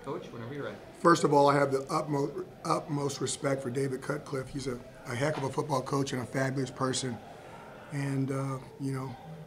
Coach, whenever you're ready. First of all, I have the utmost respect for David Cutcliffe. He's a heck of a football coach and a fabulous person. And,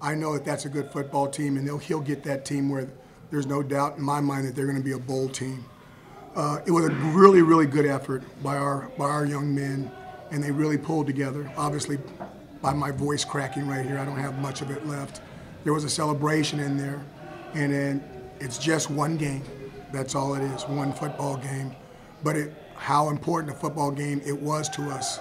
I know that that's a good football team, and he'll get that team where there's no doubt in my mind that they're going to be a bowl team. It was a really, really good effort by our young men, and they really pulled together. Obviously, by my voice cracking right here, I don't have much of it left. There was a celebration in there, and then it's just one game. That's all it is, one football game. But how important a football game it was to us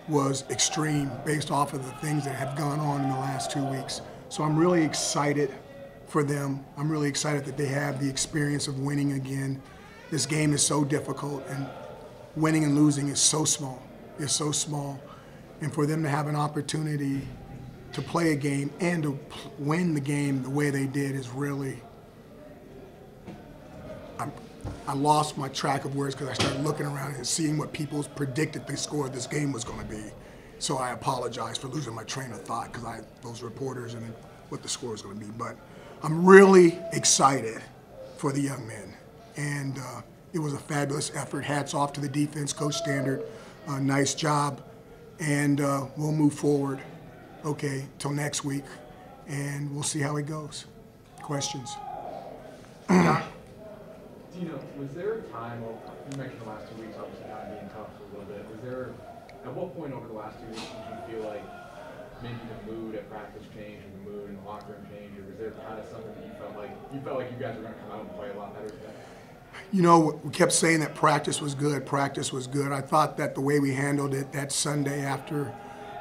was extreme based off of the things that have gone on in the last 2 weeks. So I'm really excited for them. I'm really excited that they have the experience of winning again. This game is so difficult, and winning and losing is so small. It's so small. And for them to have an opportunity to play a game and to win the game the way they did is really, I lost my track of words because I started looking around and seeing what people predicted the score of this game was going to be. So I apologize for losing my train of thought because those reporters and what the score is going to be. But I'm really excited for the young men. And it was a fabulous effort. Hats off to the defense, Coach Standard. Nice job. And we'll move forward, till next week. And we'll see how it goes. Questions? Dino, was there a time, you mentioned the last 2 weeks obviously kind of being tough for a little bit, at what point over the last 2 weeks did you feel like maybe the mood at practice changed or the mood in the locker room changed, or was there kind of something that you felt like you guys were going to come out and play a lot better today? We kept saying that practice was good, practice was good. I thought that the way we handled it that Sunday after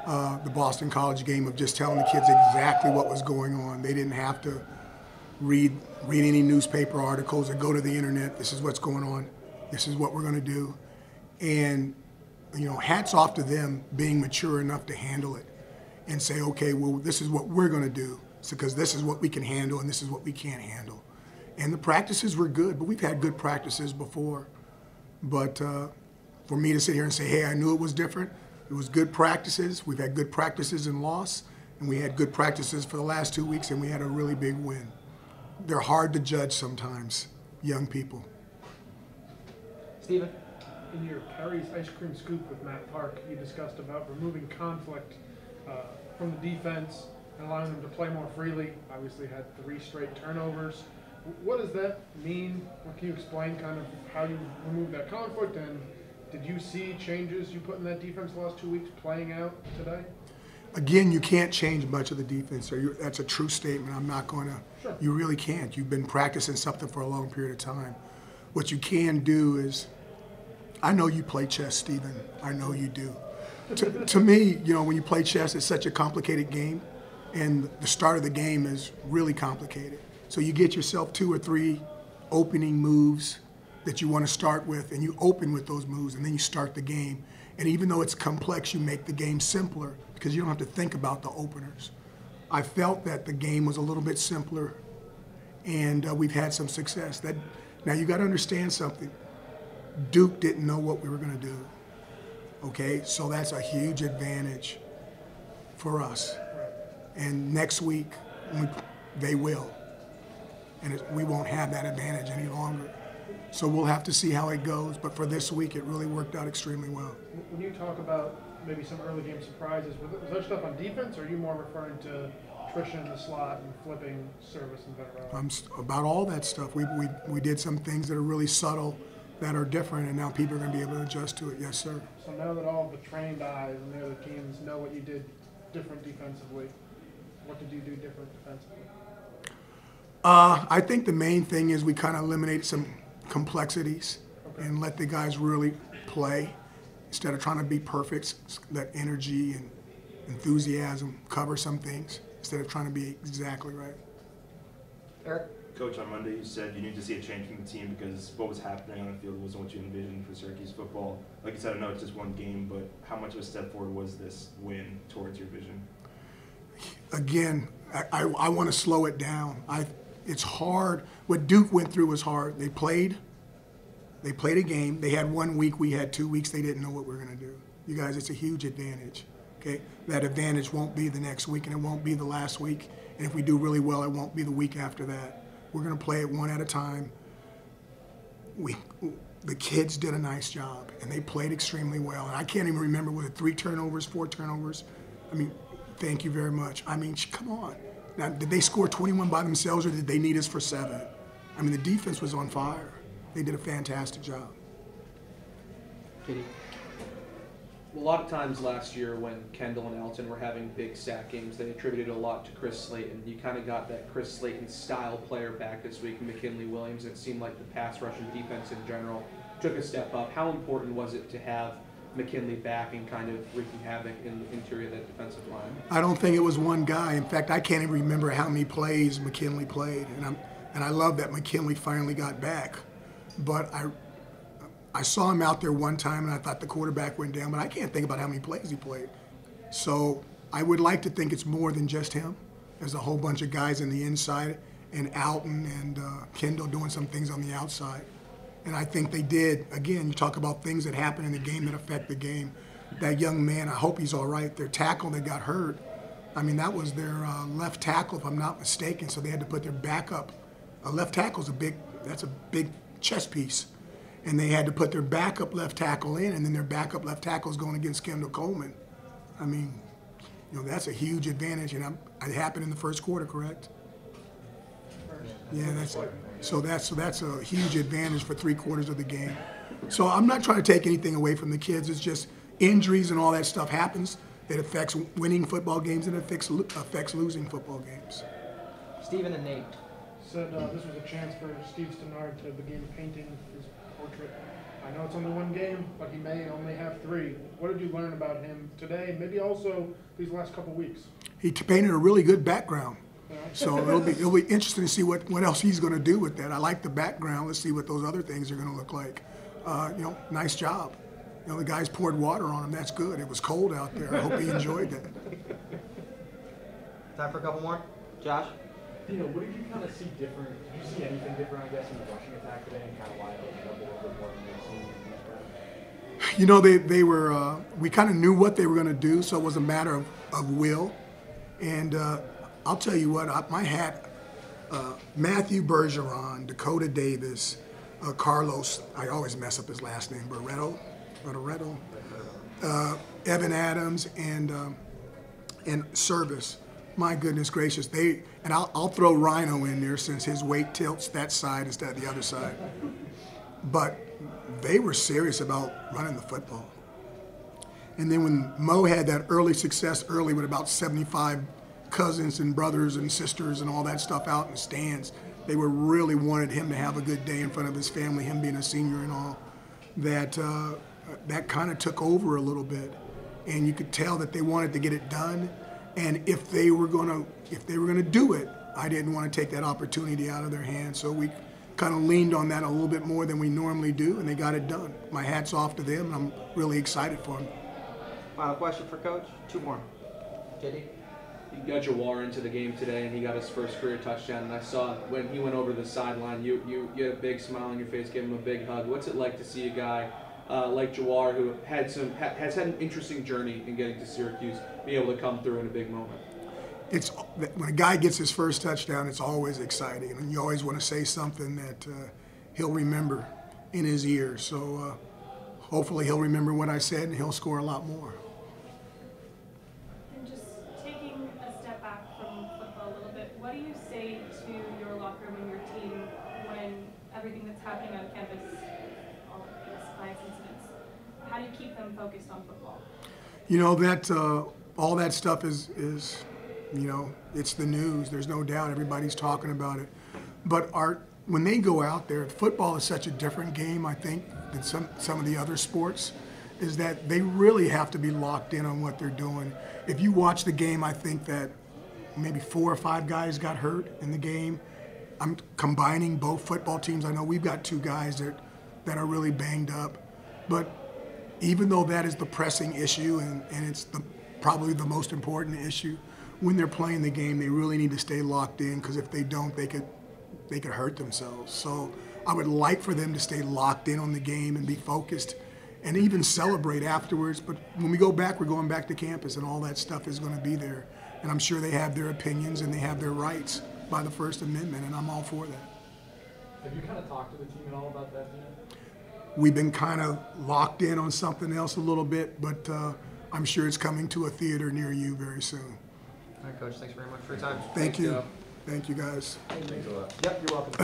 the Boston College game of just telling the kids exactly what was going on. They didn't have to read any newspaper articles or go to the internet. This is what's going on. This is what we're going to do. And, hats off to them being mature enough to handle it and say, okay, well, this is what we're going to do because this is what we can handle and this is what we can't handle. And the practices were good, but we've had good practices before. But for me to sit here and say, hey, I knew it was different, it was good practices. We've had good practices and loss, and we had good practices for the last 2 weeks, and we had a really big win. They're hard to judge sometimes, young people. Steven? In your Perry's Ice Cream Scoop with Matt Park, you discussed about removing conflict from the defense and allowing them to play more freely. Obviously had 3 straight turnovers. What does that mean? Can you explain kind of how you remove that conflict, and did you see changes you put in that defense the last 2 weeks playing out today? Again, you can't change much of the defense. That's a true statement. I'm not going to. Sure. You really can't. You've been practicing something for a long period of time. What you can do is, I know you play chess, Stephen. I know you do. To me, when you play chess, it's such a complicated game, and the start of the game is really complicated. So you get yourself 2 or 3 opening moves that you want to start with, and you open with those moves, and then you start the game. And even though it's complex, you make the game simpler because you don't have to think about the openers. I felt that the game was a little bit simpler, and we've had some success. Now you got to understand something. Duke didn't know what we were going to do. Okay, so that's a huge advantage for us. And next week, they will. And we won't have that advantage any longer. So we'll have to see how it goes. But for this week, it really worked out extremely well. When you talk about maybe some early game surprises, was that stuff on defense, or are you more referring to attrition in the slot and flipping service and veteran? About all that stuff. We did some things that are really subtle that are different, and now people are going to be able to adjust to it. Yes, sir. So now that all the trained eyes and the other teams know what you did different defensively, what did you do different defensively? I think the main thing is we kind of eliminated some complexities and let the guys really play instead of trying to be perfect. Let energy and enthusiasm cover some things instead of trying to be exactly right. Eric? Coach, on Monday you said you need to see a change from the team because what was happening on the field wasn't what you envisioned for Syracuse football. Like you said, I know it's just one game, but how much of a step forward was this win towards your vision? Again, I want to slow it down. It's hard. What Duke went through was hard. They played a game. They had 1 week. We had 2 weeks. They didn't know what we were going to do. You guys, it's a huge advantage. Okay, that advantage won't be the next week, and it won't be the last week. And if we do really well, it won't be the week after that. We're going to play it one at a time. the kids did a nice job, and they played extremely well. And I can't even remember, was it 3 turnovers, 4 turnovers? I mean, thank you very much. I mean, come on. Now, did they score 21 by themselves, or did they need us for 7? I mean, the defense was on fire. They did a fantastic job. Kitty. A lot of times last year when Kendall and Elton were having big sack games, they attributed a lot to Chris Slayton. You kind of got that Chris Slayton style player back this week, McKinley Williams. It seemed like the pass rush and defense in general took a step up. How important was it to have McKinley back and kind of wreaking havoc in the interior of that defensive line? I don't think it was one guy. In fact, I can't even remember how many plays McKinley played, and I love that McKinley finally got back. But I saw him out there one time, and I thought the quarterback went down, but I can't think about how many plays he played. So I would like to think it's more than just him. There's a whole bunch of guys in the inside, and Alton and Kendall doing some things on the outside. And I think they did. Again, you talk about things that happen in the game that affect the game. That young man, I hope he's all right. Their tackle that got hurt, I mean, that was their left tackle, if I'm not mistaken, so they had to put their backup. A left tackle's that's a big chess piece. And they had to put their backup left tackle in, and then their backup left tackle is going against Kendall Coleman. I mean, you know, that's a huge advantage, and it happened in the first quarter, correct? Yeah, that's a huge advantage for 3/4 of the game. So I'm not trying to take anything away from the kids. It's just injuries and all that stuff happens. It affects winning football games and it affects losing football games. Steven and Nate. Said this was a chance for Steve Stannard to begin painting his portrait. I know it's only one game, but he may only have 3. What did you learn about him today, maybe also these last couple weeks? He painted a really good background. So it'll be interesting to see what else he's going to do with that. I like the background. Let's see what those other things are going to look like. You know, nice job. You know, the guys poured water on him. That's good. It was cold out there. I hope he enjoyed that. Time for a couple more. Josh? Dino, what did you kind of see different? Did you see anything different, I guess, in the rushing attack today and kind of why it opened up a little bit more than you've seen in the past? You know, they were, we kind of knew what they were going to do, so it was a matter of will. And I'll tell you what, my hat, Matthew Bergeron, Dakota Davis, Carlos, I always mess up his last name, Barreto, Evan Adams, and Service. My goodness gracious, and I'll throw Rhino in there since his weight tilts that side instead of the other side. But they were serious about running the football. And then when Mo had that early success with about 75 cousins and brothers and sisters and all that stuff out in the stands, they were really wanted him to have a good day in front of his family, him being a senior and all. That kind of took over a little bit, and you could tell that they wanted to get it done. And if they were gonna do it, I didn't want to take that opportunity out of their hands. So we kind of leaned on that a little bit more than we normally do, and they got it done. My hat's off to them, and I'm really excited for them. Final question for Coach. 2 more. JD? You got Jawar into the game today, and he got his first career touchdown. And I saw when he went over the sideline, you had a big smile on your face, gave him a big hug. What's it like to see a guy like Jawar, who has had an interesting journey in getting to Syracuse, be able to come through in a big moment? It's when a guy gets his first touchdown, it's always exciting, and you always want to say something that he'll remember in his ears. So hopefully he'll remember what I said, and he'll score a lot more. And just taking a step back from football a little bit, what do you say to your locker room and your team when everything that's happening on campus, all of these violence incidents, how do you keep them focused on football? You know, that all that stuff is, you know, it's the news. There's no doubt everybody's talking about it. But when they go out there, football is such a different game, I think, than some of the other sports, is that they really have to be locked in on what they're doing. If you watch the game, I think that maybe 4 or 5 guys got hurt in the game. I'm combining both football teams. I know we've got 2 guys that are really banged up. But even though that is the pressing issue and it's probably the most important issue, when they're playing the game, they really need to stay locked in, because if they don't, they could hurt themselves. So I would like for them to stay locked in on the game and be focused and even celebrate afterwards. But when we go back, we're going back to campus, and all that stuff is going to be there. And I'm sure they have their opinions and they have their rights by the First Amendment, and I'm all for that. Have you kind of talked to the team at all about that yet? We've been kind of locked in on something else a little bit, but I'm sure it's coming to a theater near you very soon. All right, Coach, thanks very much for your time. Thank you. Joe. Thank you, guys. Thanks a lot. Yep, you're welcome.